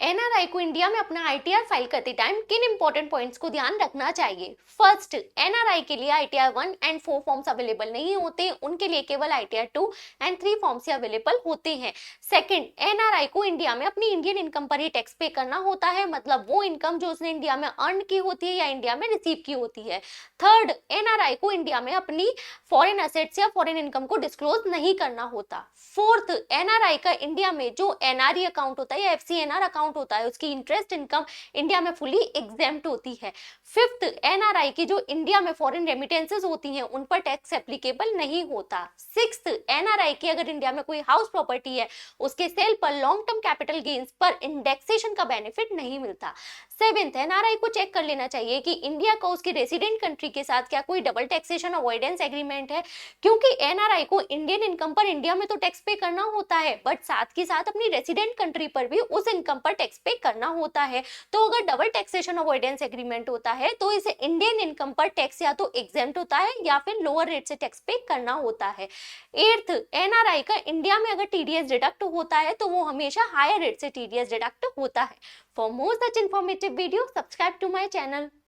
NRI को India में अपना आईटीआर फाइल करते टाइम किन इंपॉर्टेंट पॉइंट्स को ध्यान रखना चाहिए। फर्स्ट, एनआरआई के लिए आईटीआर 1 एंड 4 फॉर्म्स अवेलेबल नहीं होते, उनके लिए केवल ITR 2 and 3 forms he available होते हैं। सेकंड, एनआरआई को इंडिया में अपनी इंडियन इनकम पर ही टैक्स पे करना होता है, मतलब वो इनकम जो उसने इंडिया में अर्न की होती है या इंडिया में रिसीव की होती है। थर्ड, एनआरआई को इंडिया में अपनी फॉरेन असेट्स या फॉरेन इनकम को डिस्क्लोज नहीं करना होता। फोर्थ, एनआरआई का इंडिया में जो एनआरई अकाउंट होता है या एफसीएनआर अकाउंट होता है, उसकी इंटरेस्ट इनकम इंडिया में फुली एग्जेम्प्ट होती है। फिफ्थ, एनआरआई की जो इंडिया में फॉरेन रेमिटेंसेस होती हैं उन पर टैक्स एप्लीकेबल नहीं होता। सिक्स्थ, एनआरआई की अगर इंडिया में कोई हाउस प्रॉपर्टी है, उसके सेल पर लॉन्ग टर्म कैपिटल गेन्स पर इंडेक्सेशन का बेनिफिट नहीं मिलता। सेवेंथ, एनआरआई को चेक कर लेना चाहिए कि इंडिया का उसकी रेसिडेंट कंट्री के साथ क्या कोई डबल टैक्सेशन अवॉइडेंस एग्रीमेंट है, क्योंकि एनआरआई को इंडियन इनकम पर इंडिया में तो टैक्स पे करना होता है, बट साथ के साथ अपनी रेसिडेंट कंट्री पर भी उस इनकम पर टैक्स पे करना होता है। तो अगर डबल टैक्सेशन अवॉइडेंस एग्रीमेंट होता है तो इसे इंडियन इनकम पर टैक्स या तो एग्जेम्प्ट होता है या फिर लोअर रेट से टैक्स पे करना होता है। एट्थ, एनआरआई का इंडिया में अगर टीडीएस डिडक्ट होता है तो वो हमेशा हायर रेट से टीडीएस डिडक्ट होता है। For more such informative videos, subscribe to my channel.